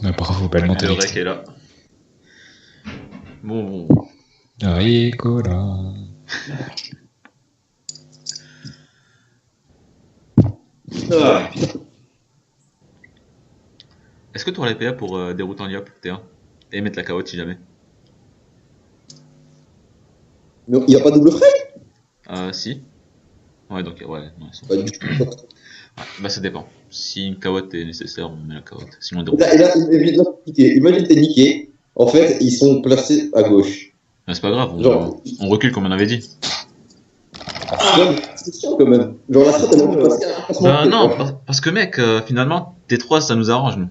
Ouais, bravo, belle Le mentalité. rec est là. Bon. Ricola. Ah. Est-ce que tu auras les PA pour dérouter en Yop T1 et mettre la carotte si jamais? Mais il n'y a pas de double frais? Si. Ouais, donc ouais, non, ils sont. Bah, du coup, Ouais, bah ça dépend. Si une carotte est nécessaire, on met la carotte. Sinon on et déroute. là, imagine t'es niqué. En fait, ils sont placés à gauche. Mais c'est pas grave, Genre, on recule comme on avait dit. non, mais c'est chiant quand même. Genre, la strat, elle va passer à un placement Ben de non, quoi. parce que mec, finalement, T3 ça nous arrange nous.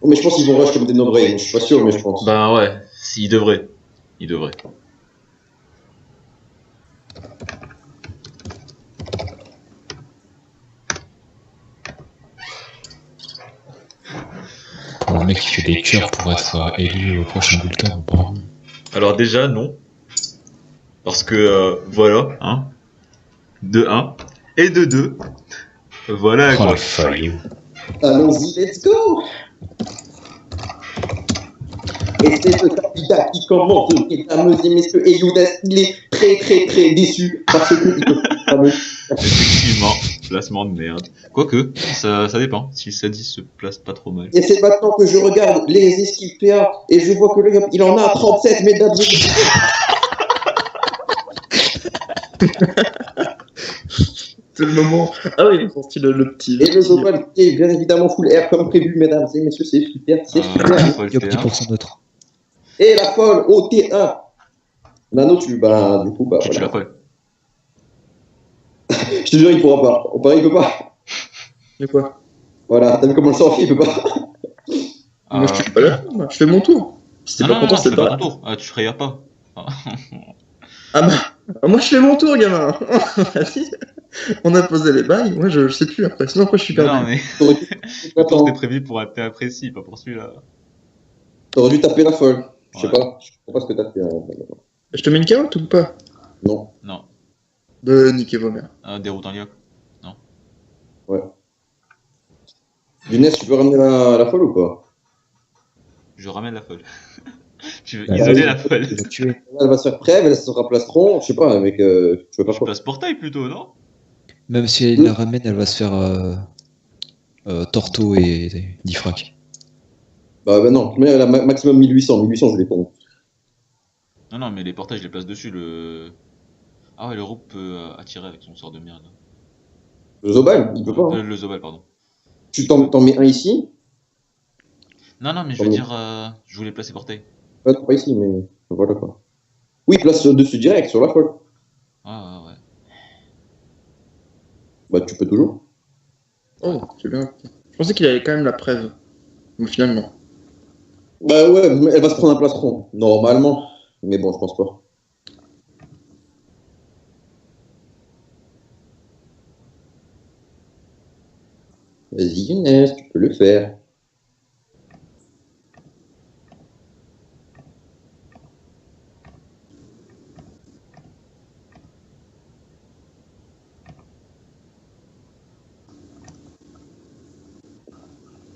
Mais je pense qu'ils vont rush comme des no-brain. Je suis pas sûr, mais je pense. Ben ouais, s'ils devraient. Ils devraient. Pour un mec qui fait des cœurs pour être élu au prochain bulletin, bravo. Alors déjà, non. Parce que, voilà, hein. De 1 et de 2. Voilà Oh quoi. le faillot. Allons-y, let's go! Et c'est le candidat qui commente, mesdames et messieurs, et Younes, il est très déçu parce que il peut pas me- Effectivement, placement de merde. Quoique, ça dépend. Si le Sadis se place pas trop mal. Et c'est maintenant que je regarde les esquives PA et je vois que le gars, il en a 37, mesdames et messieurs. C'est le moment. Ah oui, son style le petit. Et le Zopal qui est bien évidemment full air comme prévu, mesdames et messieurs, c'est super, c'est super. Folle Yop T1. 10% neutre. Et la folle au T1. Nano, du coup, bah Tu voilà. l'as folle. Je te jure, il pourra pas. On paraît, il peut pas. Mais quoi? Voilà, t'as vu comment le sort, il peut pas. Moi, je suis pas là. Moi, je fais mon tour. Si t'es Non, pas non, content, non, c'est tu fais pas pas. ton tour. Tu frayas pas. Ah. Ah bah, moi, je fais mon tour, gamin. Vas-y. On a posé les bails. Moi, je sais plus après. Sinon, après, je suis perdu. Non, mais T'aurais dû... le tour Attends, c'était prévu pour un PA précis, pas pour celui-là. t'aurais dû taper la folle. Je sais Ouais. pas. Je sais pas ce que t'as fait. Je te mets une carotte ou pas? Non. Non. Bah, niquez vos mères. Déroute en Yop. Ouais. Younes, tu peux ramener la folle ou pas? Je ramène la folle. Tu veux Ah, isoler oui. la folle. Il va tuer. Elle va se faire prêve, elle sera plastron. Je sais pas, mec, tu veux pas Je place portail plutôt, non? Même si elle la ramène, elle va se faire torto et difrac. Bah non, mais elle a maximum 1800. 1800, je l'ai pas. Non, non, mais les portails, je les place dessus. Ah ouais, le groupe peut attirer avec son sort de merde. Le Zobal, il peut pas. Hein. Le Zobal, pardon. Tu t'en mets un ici. Non, non, mais je veux dire, je voulais placer portail. Ouais, non, pas ici, mais voilà quoi. Oui, place dessus direct, sur la folle. Ah ouais. Bah tu peux toujours. Oh, c'est bien. Je pensais qu'il avait quand même la preuve. Mais finalement. Bah ouais, mais elle va se prendre un plastron, normalement. Mais bon, je pense pas. Vas-y, Younes, tu peux le faire.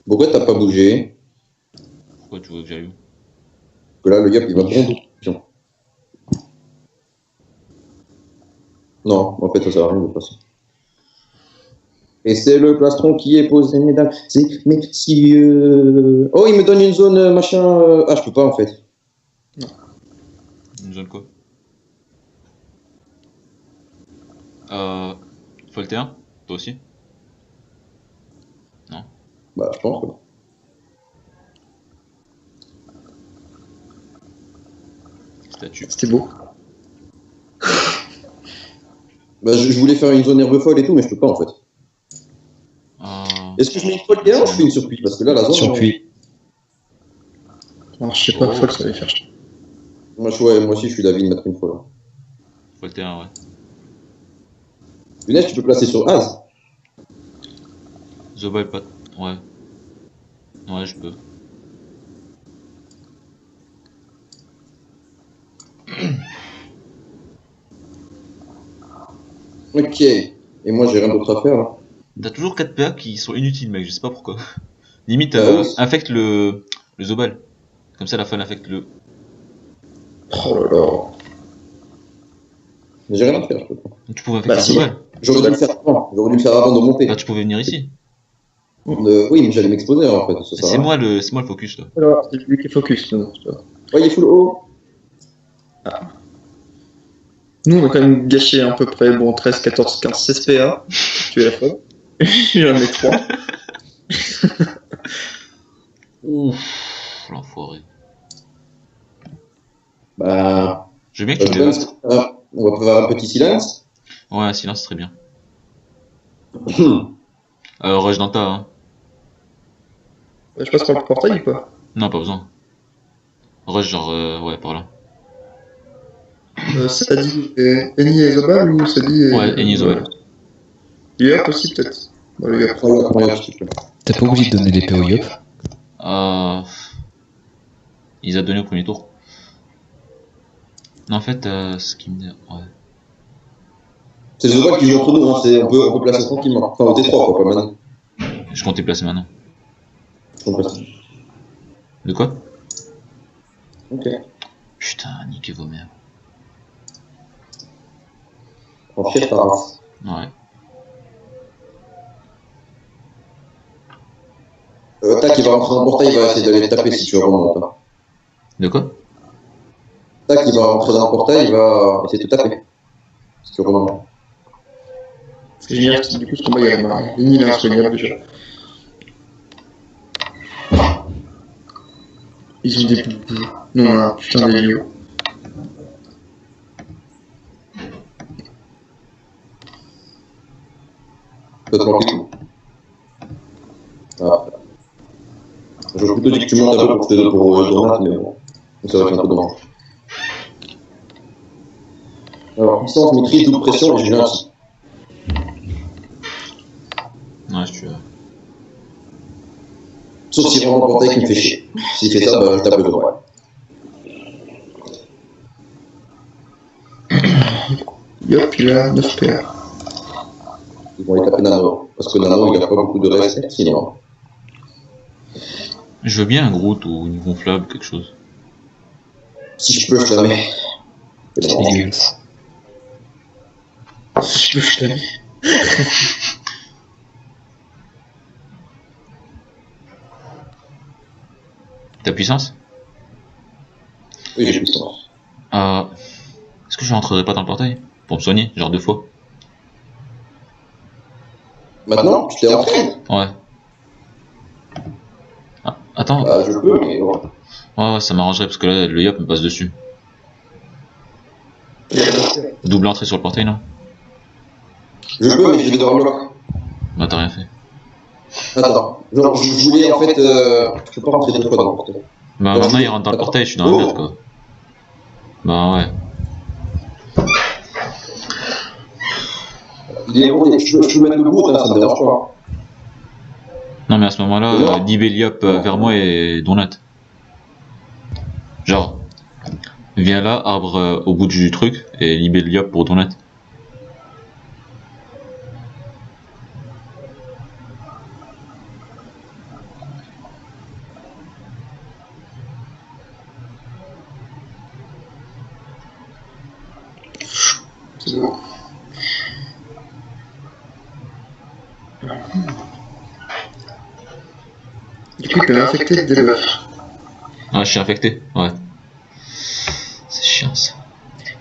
Pourquoi t'as pas bougé? Pourquoi tu veux que j'aille où? Parce que là, le gars, il va prendre. Non, en fait, ça sert à rien de passer. Et c'est le plastron qui est posé, mesdames. Mais si. Oh, il me donne une zone machin. Ah, je peux pas en fait. Une zone quoi? Faut le T1? Toi aussi? Non? Bah, je pense. Quoi. Statue. C'était beau. Bah, je voulais faire une zone herbe folle et tout, mais je peux pas en fait. Est-ce que je mets une folle T1 ou je fais une surpuis? Parce que là, la zone. Surpuis. Alors, je sais pas, folle, ça va faire. Moi, moi aussi, je suis d'avis de mettre une folle. Faut le T1, ouais. Younes, tu peux placer sur As. Zobal, pas. Ouais. Ouais, je peux. Ok. Et moi, j'ai rien d'autre à faire là. T'as toujours 4 PA qui sont inutiles, mec, je sais pas pourquoi. Limite, Oui. infecte le Zobal. Comme ça, la fan affecte le. Oh là là. Mais j'ai rien à faire. Je peux pas. Tu pouvais infecter Bah, le si. Zobal. J'aurais dû le faire avant. J'aurais dû le faire avant de monter. Là, tu pouvais venir ici. Oui, mais j'allais m'exposer en fait. Ça sert à C'est rien. moi le focus, là. Alors, c'est lui qui est focus. Non, c'est pas- Ouais, il est full haut. Nous, on a quand même gâché à peu près bon, 13, 14, 15, 16 PA. Tu es la fois. J'en ai 3. Ouf, l'enfoiré. Bah. Je veux bien que tu je me le. pense, on va faire un petit silence. Ouais, un silence, c'est très bien. Rush dans ta, hein. Je passe par le portail ou pas? Non, pas besoin. Rush, genre, ouais, par là. Ça dit Eni et Zobal ou ça dit. Ouais, Eni et Zobal. Yop aussi, peut-être. Bon, le Yop. Regarde, s'il te plaît. T'as pas oublié de donner l'épée au Yop? Ils a donné au premier tour. Non, en fait, ce qui me dit. Ouais. C'est Zobal qui joue entre nous, hein. On peut placer tranquillement. Enfin, au T3, quoi, pas maintenant. Je comptais placer maintenant. On place. De quoi? Ok. Putain, niquez vos mères. En fier par race. Ouais. Tac, il va rentrer dans le portail, il va essayer d'aller te taper si tu remontes. Hein. De quoi? Tac, il va rentrer dans le portail, il va essayer de te taper. Si tu remontes. C'est génial, parce que du coup, ce combat, il y a un Eni, il est insoignable déjà. Ils ont des boubous. Non, on a un putain d'Elio. Peut-être manquer tout. Ah. J'aurais plutôt dit que tu montes un peu pour Donat, mais bon. Ça va être un peu dommage. Alors, puissance, maîtrise, double pression et j'ai aussi. Ouais, je suis. Sauf si vraiment le portail qui me fait chier. S'il fait ça, bah je tape le dos. Yop, il a 9 PA. Ils vont aller taper Nano. Parce que Nano, il a pas beaucoup de reste, sinon. Je veux bien un Groot ou une gonflable, quelque chose. Si je peux, je la mets. C'est bon. Dégueulasse. Je peux te l'avais. Ta puissance? Oui, j'ai puissance. Est-ce que je rentrerai pas dans le portail? Pour me soigner, genre 2 fois? Maintenant, tu t'es rentré. Ouais. Ah, attends. Bah, je peux, mais bon. Ouais, ça m'arrangerait parce que là, le Yop me passe dessus. Double entrée sur le portail, non? Je peux, mais je vais devoir bloc. Bah, t'as rien fait. Attends, genre, je voulais en fait. Je peux pas rentrer deux fois dans le portail. Bah, Donc, maintenant il rentre dans le portail, je suis dans la merde, quoi. Bah, ouais. Il est bon, je peux mettre le bout, ça me dérange pas. Non, mais à ce moment-là, Non. libelle Yop vers moi et Donat. Genre, viens là, arbre au bout du truc, et libelle Yop pour Donat. C'est bon. Du coup, il peut infecter des buffs. Ah, je suis infecté, ouais. C'est chiant ça.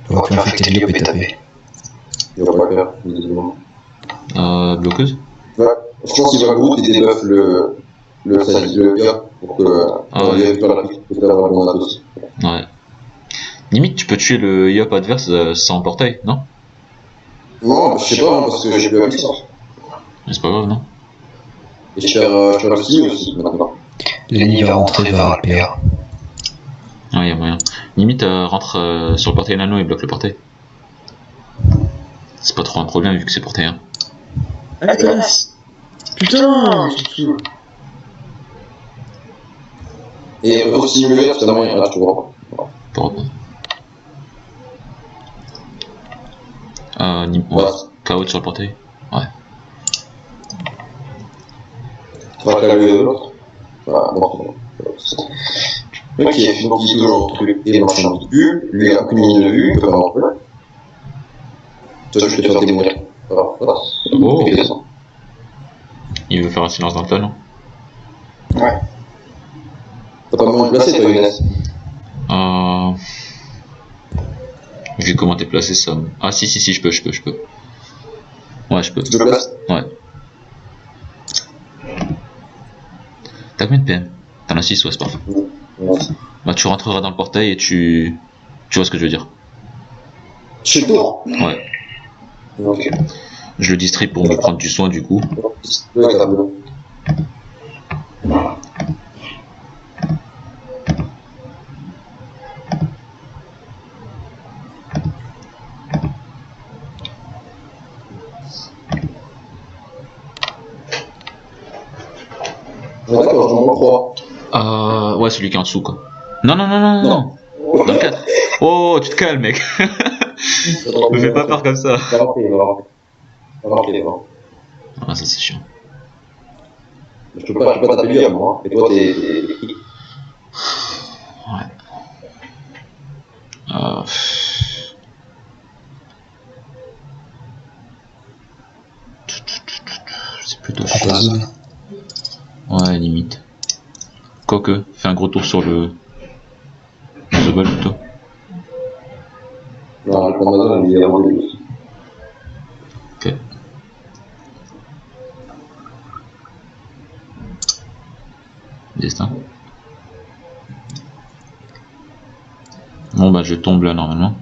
On va plus infecter le Yop et taper. Il va pas le faire, visiblement. Bloqueuse? Ouais, je pense qu'il va grouper et débuff le Yop pour que. Ah ouais. Il récupère la piste pour faire un bon attaque aussi. Ouais. Limite, tu peux tuer le Yop adverse sans portail, non? Non, bah, je sais pas, hein, parce que j'ai plus la puissance. Mais c'est pas grave, non? Et je perds le signe aussi maintenant. Lenny va rentrer vers LPR. Ouais, y'a moyen. Limite, rentre sur le portail nano et bloque le portail. C'est pas trop un problème vu que c'est portail 1. Allez, Thomas. Putain, je suis fou. Et aussi, le Yop, c'est moyen, là, tu vois. Pour ouais, KO sur le portail. Ouais. Tu vas caler l'autre. Voilà, bon. Ok, donc il est toujours truc et marchand de vue. Lui, il a aucune ligne de vue, il peut pas rentrer. Toi, je vais te faire démolir. Voilà, voilà. Oh. Intéressant. Il veut faire un silence dans le tas, non? T'as pas moyen de placer, toi, Younes? Vu comment t'es placé, ça. Ah, si, je peux. Ouais, je peux. Tu peux placer? Ouais. T'as combien de PM? T'en as 6, ouais, c'est parfait. Ouais. Bah, tu rentreras dans le portail et tu vois ce que je veux dire. Chez le tour? Ouais. Ok. Je le distribue pour me prendre du soin, du coup. Ouais, t'as bleu. Ouais, d'accord, j'en vois 3. Ouais, celui qui est en dessous, quoi. Non. Dans le 4. Oh, tu te calmes, mec. Me fais pas peur comme ça. Va rentrer. Ah, ça, c'est chiant. Je peux pas taper lui à moi. Et toi, t'es. Ouais. C'est plutôt chiant. Ouais, limite. Quoique, fais un gros tour sur le ball plutôt. Non, je prends ma zone, il est avant lui. Ok. Destin. Bon bah je tombe là normalement.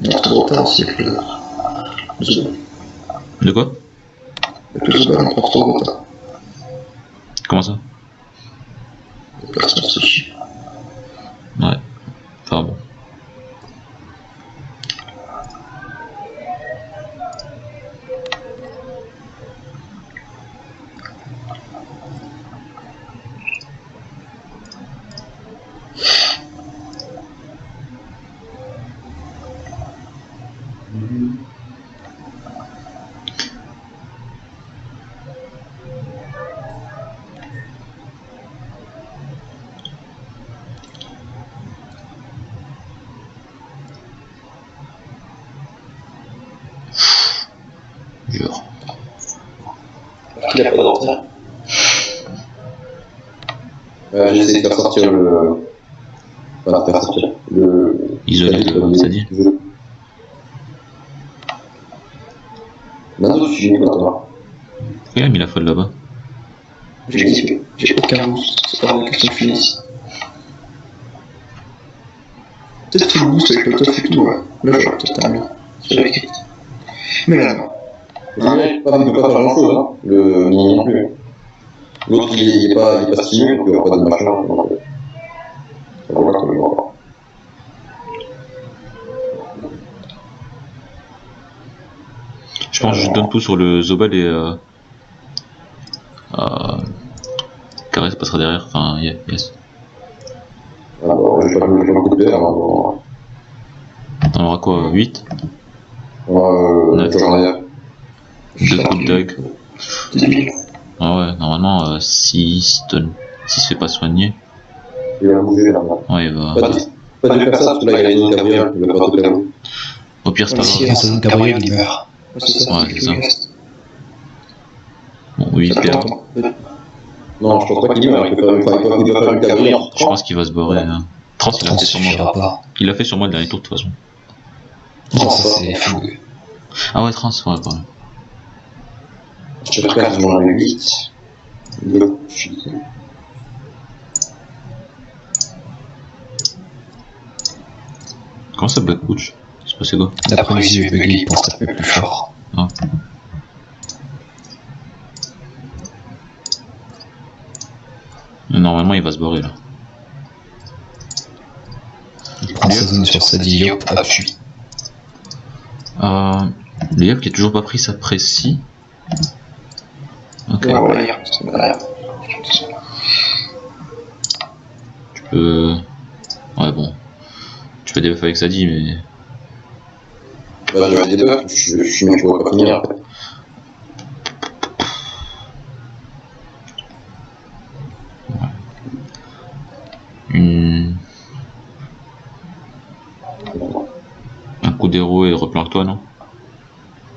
Il y a trop retard aussi avec le De quoi? avec le Zobal, on prend trop retard. Comment ça? Le placement se chie. Ouais. Enfin bon. Jure. Il n'y a pas d'entrée. J'essaie de faire sortir le. Enfin, faire sortir le. Isolé de Sadi. Maintenant, je suis mis maintenant. Pourquoi il a mis la folle là-bas? J'ai aucun boost, c'est pas une question que je finisse. Peut-être qu'il boost avec le tof et tout, ouais. Là, j'aurais peut-être terminé. J'avais écrit. Mais là, non. Il ne peut pas faire grand chose, hein. Le mini non plus. L'autre, il est pas stimulé, donc il n'y aura pas de machin. Donc, ça va comme il va. Je pense que je donne tout sur le Zobal et Carré passera derrière. Enfin, yes. Alors, je vais pas me coup de paire. T'en auras quoi? 8? J'en ai. 2 coups de dague. Ah ouais, normalement, s'il se fait pas soigner. Il va bouger là. Ouais, il va. Pas de faire ça, parce que là, il a une cabriole, il va pas tout faire. Au pire, c'est pas Si il grave. reste dans Gabriel, il meurt. C'est ça. Ouais, c'est ça. Bon, 8 PM. Non, je pense pas qu'il meurt, il peut faire une cabriole. Je pense qu'il va se barrer. Hein. Trans, il a Ça fait sur moi. suffira pas. Il l'a fait sur moi le dernier tour de toute façon. Non, ça c'est fougueux. Ah ouais, Trans, ouais, pardon. Je préfère que j'en ai 8. Comment ça, Black Butch? C'est passé quoi? D'après les yeux buggés, il pense taper plus fort. Ah. Normalement, il va se barrer là. Il prend sa zone sur Sadi, hop, appuie. Le Yap qui a toujours pas pris sa précis. Ok. Ouais, on va lire. C'est derrière. Tu peux. Ouais, bon. Tu peux débuff avec Sadi, mais. Bah, j'avais des buffs, je pourrais pas finir. Un coup d'héros et replanque-toi, non?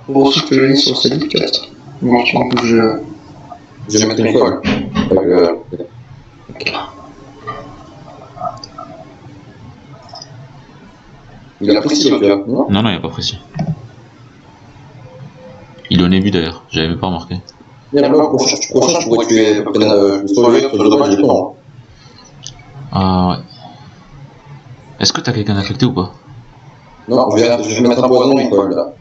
Bon, si je peux gagner sur le sadique 4. Bon, je pense que je. Je vais mettre une folle. Ok. Il a précis le gars, non? Non, non, il a pas précis. Il est au début d'ailleurs, j'avais même pas remarqué. Bien, là, prochain, je pourrais tuer sur le dommage, j'ai temps. Ah ouais. Est-ce que t'as quelqu'un d'affecté ou pas? Non, je vais mettre un poison, Nicole, là.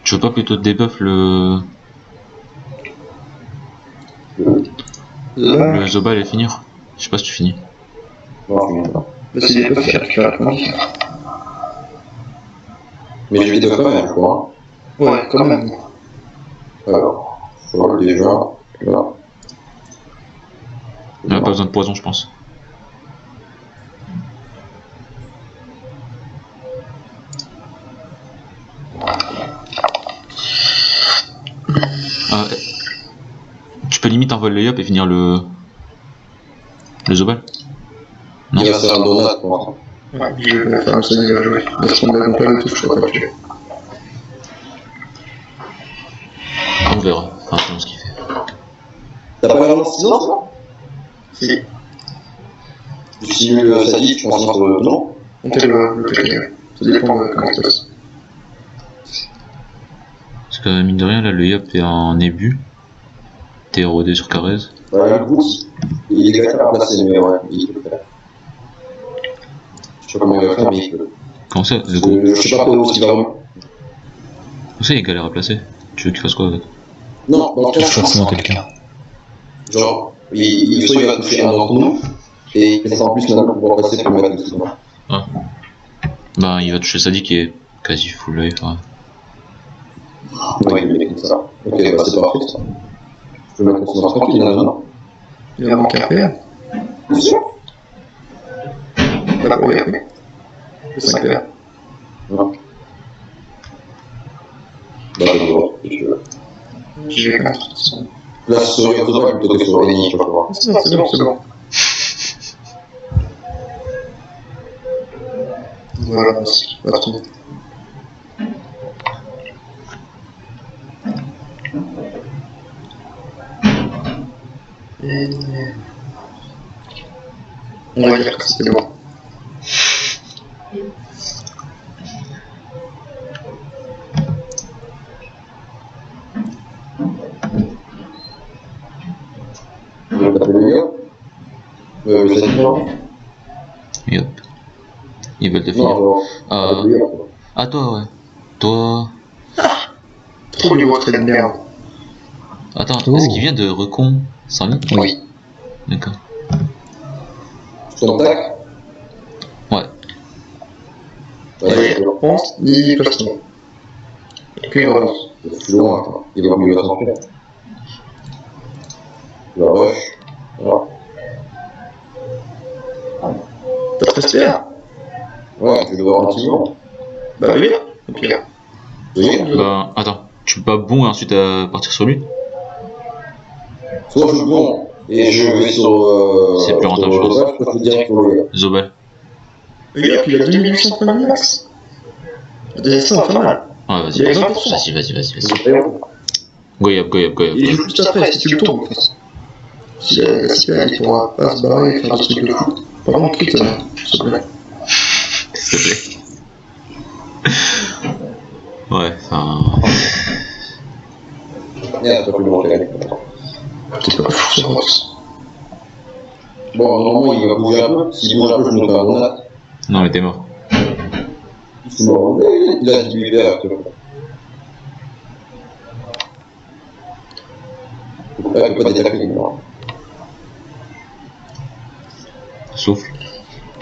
Tu veux pas plutôt te débuff le Là, Zobal et finir? Je sais pas si tu finis. Non, je finis pas. bah, c'est des buffs qui récupèrent la condition. Mais je vais des quand même, je crois. Ouais, quand même. Alors, je vois déjà, là. On a pas besoin de poison, je pense. Ah, tu peux limite envoler le yop et finir le Zobal? Non. Il va faire un donut, je pense. Ouais, je vais faire un sadique à jouer. Parce qu'on a donc pas le tout, je peux pas le tuer. On verra. Enfin, selon ce qu'il fait. T'as pas vraiment 6 ans, ça? Si. Tu simules sadique, je pense, non? On fait le PK. Ça dépend de comment ça se passe. Parce que mine de rien, là, le yop est en ébu. T'es rodé sur Carrez. Ouais, le boost, il est galère à placer, mais ouais, il peut le faire. Je sais pas comment il va faire, mais il peut. Comment ça, le gros? Je sais pas où il va. Comment ça, il est galère à placer? Tu veux qu'il fasse quoi avec? Non, dans le Il cas, faut forcément quelqu'un. genre, soit il va toucher un d'entre nous, et il fait ça en plus maintenant pour pouvoir passer pour le mettre dessus. Ah. Bah, il va toucher Sadi qui est quasi full life. Ouais. Ouais, il est comme ça. Ok, bah c'est parfait ça. Je peux mettre son tranquille, non? Il va manquer un PA. Bien sûr. Bah, oui, oui. Le 5 PA. Non. Bah, je vois, si tu veux. J'y vais quand même, de toute façon. Là, sur Yotoba plutôt que sur Eni, je peux voir. C'est bon, c'est bon, c'est bon. Voilà, c'est pas trop. Et... On va dire que c'était bon. Je vais taper le gars. Le Sadique, non? Yop. Ils veulent te Non, finir. genre, Ah, avec le gars. ah, toi, ouais. Toi. Trop du retrait de merde. Attends, Oh. est-ce qu'il vient de Recon 100 000? Oui. D'accord. Ton tac? Ouais. Ouais, Je pense, ni plastron. Et puis il relance. je suis loin, quoi. Il va mieux attraper. Il va rush. Voilà. T'as 13 PA? Ouais, tu dois avoir un petit moment. Bah oui, au pire. Oui. Bah, attends. Tu peux pas bon et ensuite partir sur lui? Soit je suis bon et je vais sur. C'est plus rentable, je pense. Soit je peux direct pour le gars. Zobal. Le gars, il a 2800 points de max. Ça, on fait mal. Ouais, Il y a vas-y. 20%. Vas-y. Goyab. Il joue juste après, si tu le tombes en fait. Si la CPA, il pourra pas se barrer et faire des trucs de fou. Par contre, quitte, s'il te plaît. S'il te plaît. Ouais, enfin. Merde, t'as pas pu le manquer. T'es pas fou, ça Rox. Bon, normalement, il va bouger un peu. S'il bouge un peu, je me fais un donut. Non, il était mort. Je suis mort. Il a 18 verres. Il peut pas détecter, non. Souffle.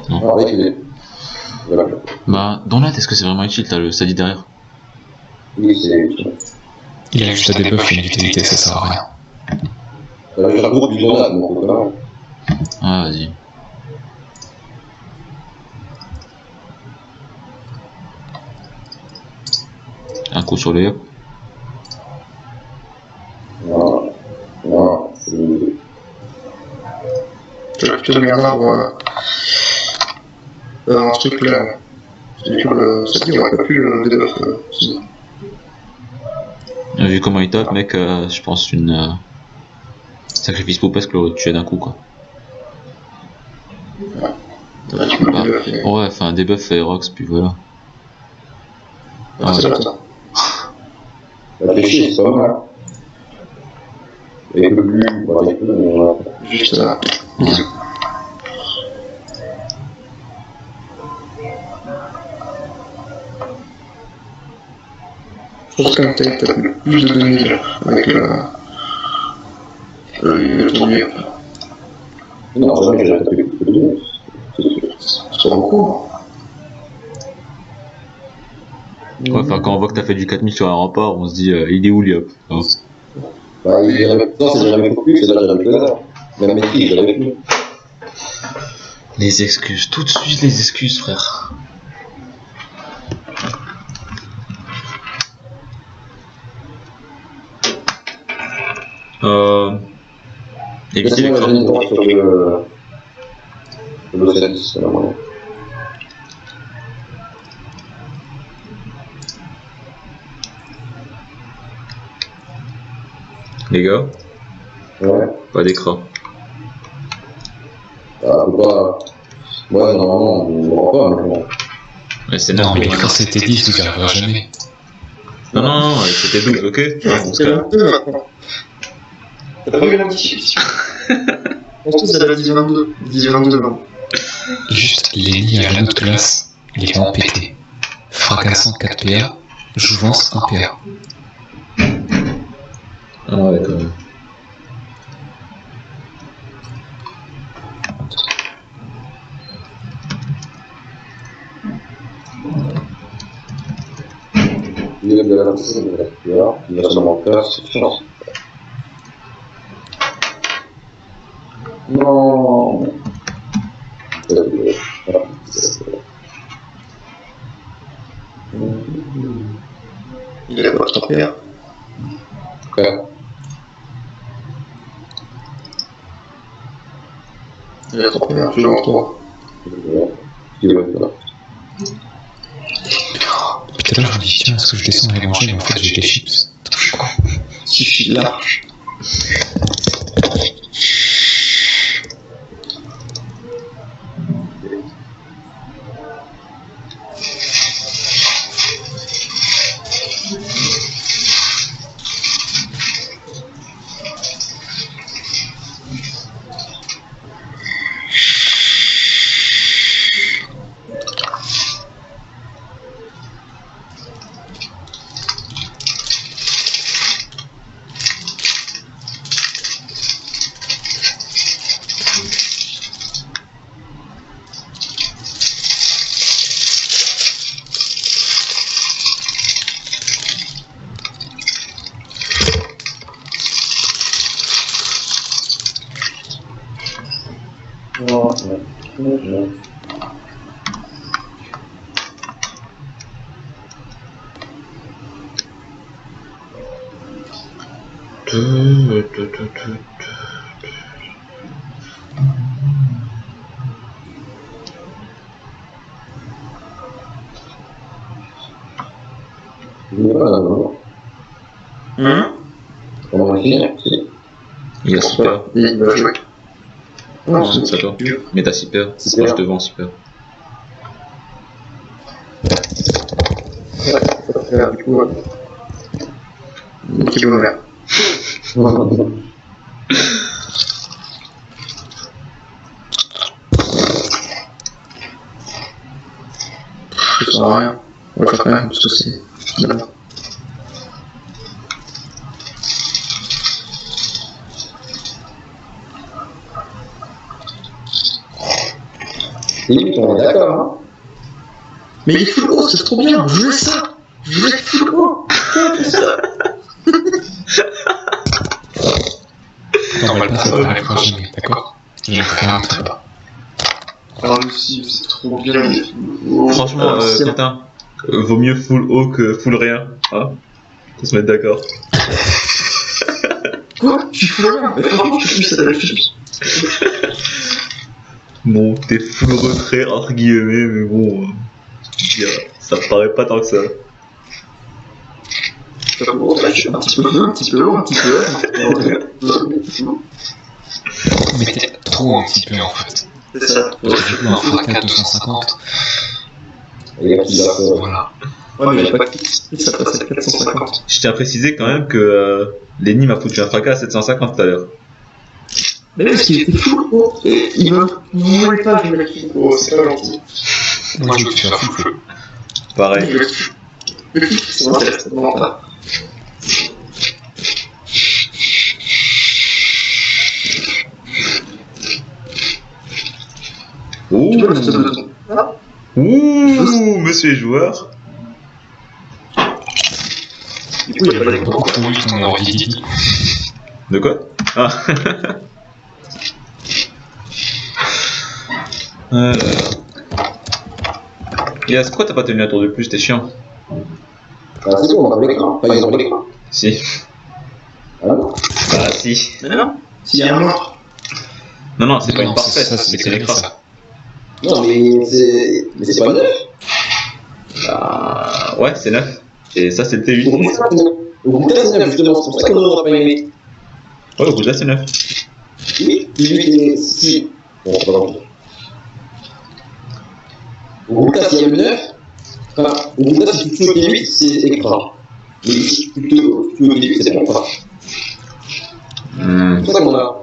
Ah, avec les. Voilà. Bah, dans l'at, est-ce que c'est vraiment utile? T'as le Sadi derrière. Oui, c'est utile. Il a juste à debuff une utilité, ça sert à rien. Ça va faire groupe du donut, donc c'est pas mal. Ah, vas-y. coup sur le yop. Non. Non. J'aurais plutôt mis un arbre un truc là. Du coup, ça dit, on aurait pas pu le debuff. Sinon. Vu comment il tape, mec, je pense une sacrifice poupesque le tuer d'un coup, quoi. Ouais, tu peux le debuffer. Ouais, enfin, debuff et Rox, puis voilà. Ah, c'est là, ça. Réfléchis, c'est pas mal. Avec le bleu, avec le bleu, Juste là. Je pense qu'un taille t'as plus de 2000 avec le tournier. Non, jamais j'ai tapé plus que deux. C'est pas beaucoup. Ouais, enfin, quand on voit que t'as fait du 4000 sur un rempart, on se dit, il est où l'Iop? Bah, il est jamais... Non, c'est jamais plus, c'est là, jamais que là. Même maîtrise, j'avais plus. Les excuses, tout de suite les excuses, frère. Éviter les Laisse-moi crânes. imaginer sur le 7, c'est la moyenne. Les gars, Ouais. pas d'écran. Ah, faut pas... Ouais, normalement, on ne pas, mais bon. Ouais, c'est Non, normal. mais quand c'était 10, tu garderas jamais. Non, c'était 12, ok? Dans ce C'est cas. 22 maintenant. T'as pas vu la modification? On se trouve, c'est la 10-22. 10-22, non. Juste, Lenny à une autre classe, il est en pété. Fracassant 4 PA, jouvence 1 PA. Ah ouais, quand même. Il y a de la piscine, il va seulement faire, c'est chance. Non. Il a pas trop pire. Ouais. Il a trop pire, je l'en trouve. Il va faire. Tout à l'heure, je me dis, tiens, est-ce que je descends aller manger, mais en fait, j'ai des chips. Attends, je suis con. Suffit large. On va finir, si. Il a si peur. Il va jouer. Non, c'est ça toi. Mais t'as si peur. Si Moi peur. je te vends si peur. du coup, qui est ouvert. Ça sert à rien. On va le faire quand même parce que c'est bien. Limite, on est d'accord, hein. Mais il est full haut, c'est trop bien, jouez ça. Jouez full haut. On va le passer par les prochaines, d'accord? Je ne ferai pas. Alors le cible, c'est trop bien. Il est full haut. Franchement, Alors, c'est- Tintin, Vaut mieux full haut que full rien. Hein, on se mettre d'accord. Quoi? Je suis full rien. Mais franchement, je suis plus. Bon, t'es full retrait, entre guillemets, mais bon. Ça me paraît pas tant que ça. Je suis un petit peu haut, un petit peu haut, un petit peu haut. Mais t'es trop un petit peu en fait. C'est ça. Parce que du coup, un fracas 250, Et là, tu l'as fait. voilà. Ouais, mais il n'y a pas de fixe. Ça passe à 450. Je tiens à préciser quand même que Lenny m'a foutu un fracas à 750 tout à l'heure. Mais oui, parce qu'il était full haut. Et il veut pas que je mette full haut. C'est pas gentil. Moi, je veux faire full feu. Pareil. Le fixe, c'est m'intéresse. Non, pas. Ouh, Tu vois le bouton là? ouh, monsieur les joueurs. Du coup, il n'y a pas d'écran. Beaucoup trop vite, on aurait dit. De quoi? Ah. Yes, pourquoi t'as pas tenu un tour de plus? T'es chiant. Ah, c'est bon, on a l'écran. Enfin, ils ont l'écran. Si. Ah non? Ah si. Mais non. S'il y a un mort. Non, non, c'est pas Non, une parfaite, ça, c'est c'est l'écran. ça. Non, mais c'est pas neuf. Bah, ouais, c'est 9. Et ça, c'est le T8. Au bout, c'est neuf, justement. C'est pour ça qu'on n'aura pas aimé. Ouais, au bout de là, c'est 9. Oui, 18 et 6. Bon, c'est pas grave. Au bout, là, s'il y a le 9, enfin, au bout, là, si tu touches au T8, c'est extra. Mais si tu touches au T8, c'est bon, pas. C'est pour ça qu'on a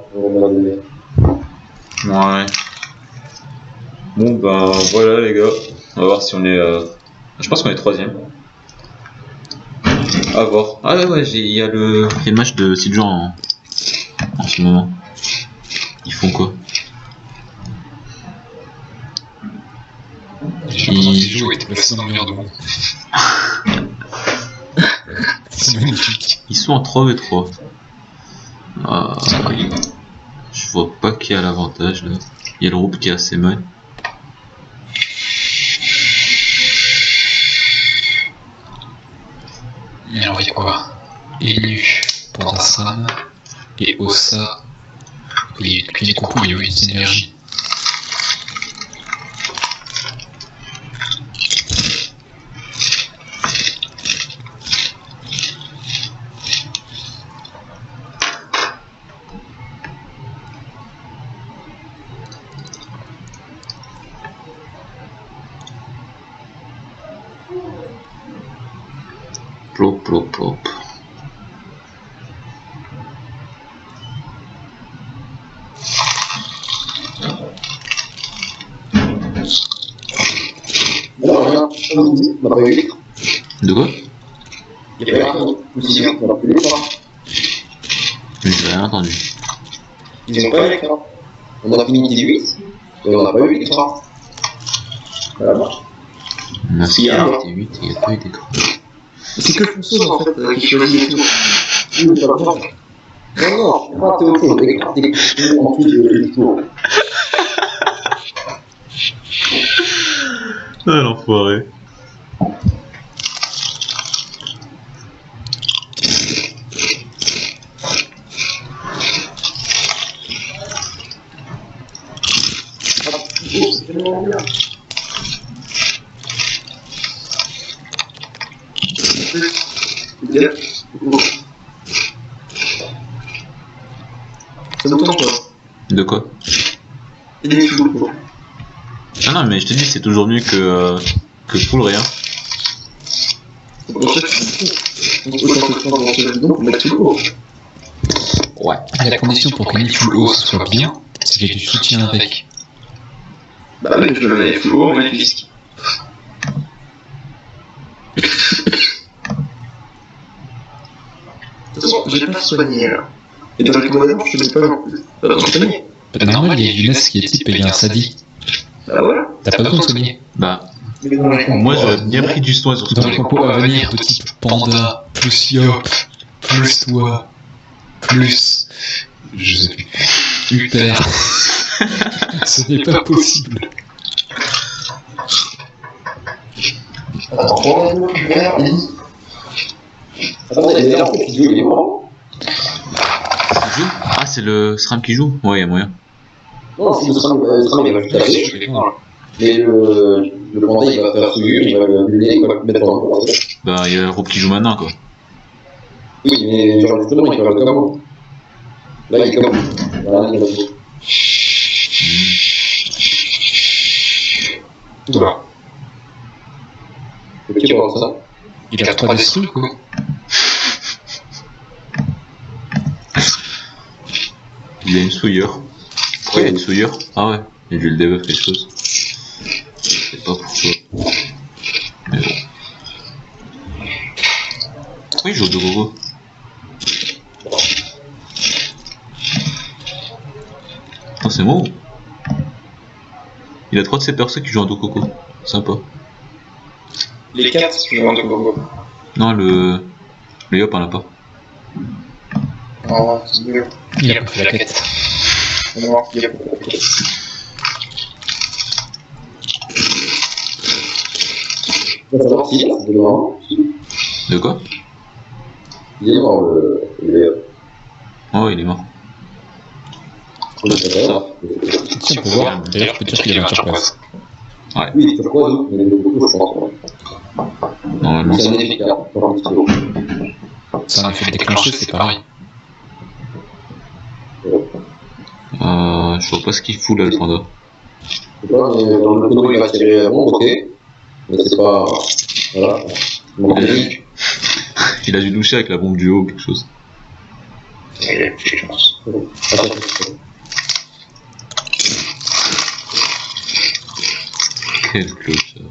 donné. Ouais. Bon, ben, voilà, les gars. On va voir si on est. Je pense qu'on est 3ème. À voir. Ah ouais, il y a le match de Sidjan en ce moment. Ils font quoi? Les joueurs étaient placés dans le meilleur de monde. C'est magnifique. Ils sont en 3v3. Ah, je vois pas qui a l'avantage là. Il y a le groupe qui a assez mal. Et alors, il y a quoi? Enu pour Dasran et Ossa. Depuis les compos, il y a eu une synergie. Plop, plop, plop. Non, rien. On n'a pas eu l'écran. De quoi? Il y avait rien. Aussi, on n'a pas eu l'écran. J'ai rien entendu. Ils n'ont pas eu l'écran. On a fini 18 et on n'a pas eu l'écran. Voilà. Merci, Il y a un- T8, il n'y a pas eu d'écran. C'est que Fonsos en fait qui choisit les tours. Oui, c'est pas grave. Non, non, pas t'es autre chose. L'écran, t'es en plus du tour. Ah, l'enfoiré. C'est tellement bien. Ça me tente pas. De quoi? Il est full haut. Ah non, mais je te dis, c'est toujours mieux que full rien. C'est pour ça que c'est full. Autant que prendre dans ce bidon pour mettre full haut. Ouais. La condition pour qu'une full haut soit bien, c'est qu'il y ait du soutien avec. Bah oui, je le mets full haut, on met du disque. De toute façon, j'ai pas soigné là. Et dans les commandements, je te mets pas non plus. Pas besoin de soigner. Normal, il y a Younes qui est type et il y a un Sadi. Bah voilà. T'as pas besoin de soigner. Bah, Mais dans les moi j'aurais bien pris du soin sur ce Dans le truc. compo à venir de type Panda, plus Yop, plus toi, plus. Je sais plus. Hyper. Ce n'est pas possible. Attends, on va faire. Attends, il y a un qui joue, il est mort. Qui joue? Ah, c'est le SRAM qui joue? Ouais, il y a moyen. Non, c'est le SRAM, il va juste arriver, je vais voir. Mais le panda, il va faire souillure, il va le buller, il va le mettre en. Bah, il y a Rob qui joue maintenant, quoi. Oui, mais genre justement, il va le comme. Là, il est comme. Voilà, il va le. Voilà. C'est qui pour ça? Il a 3 destruits, quoi. Il a une souillure. Pourquoi il a une souillure? Ah ouais, j'ai dû le debuff quelque chose. Je sais pas pourquoi. Mais bon. Pourquoi il joue de gogo? Oh, c'est moi. Il a 3 de ses persos qui jouent en Dococo. Sympa. Les 4 qui jouent en Dococo. Non, le Yop en a pas. Oh, c'est dur. Il a pas fait la quête. On va voir qui a fait la quête. On va savoir s'il est mort. De quoi? Il est mort, Oh, il est mort. Si on peut voir, d'ailleurs, je peux dire qu'il y avait un turquoise. Oui, turquoise, mais beaucoup, je pense. Normalement, C'est ça. un effet clair. C'est un effet déclenché, c'est pareil. Je vois pas ce qu'il fout là, le panda. Je sais pas, mais dans le tonneau, il va tirer bon, ok. Mais c'est pas. Voilà. Il a dû doucher avec la bombe du haut ou quelque chose. Il a plus de chance. Quel clochard.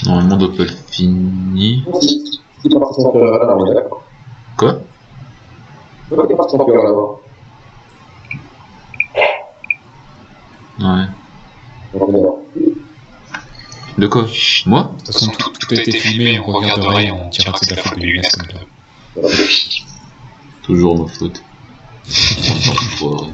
Normalement, Doppel fini. Il est parti son cœur là-bas, on est d'accord. Quoi? Il est parti son cœur là-bas. Ouais. On est d'accord. De quoi? Moi? De toute façon, tout a été filmé, on regarderait, on dira que c'est de la faute de Younes comme toi. Toujours ma faute. Enfoiré.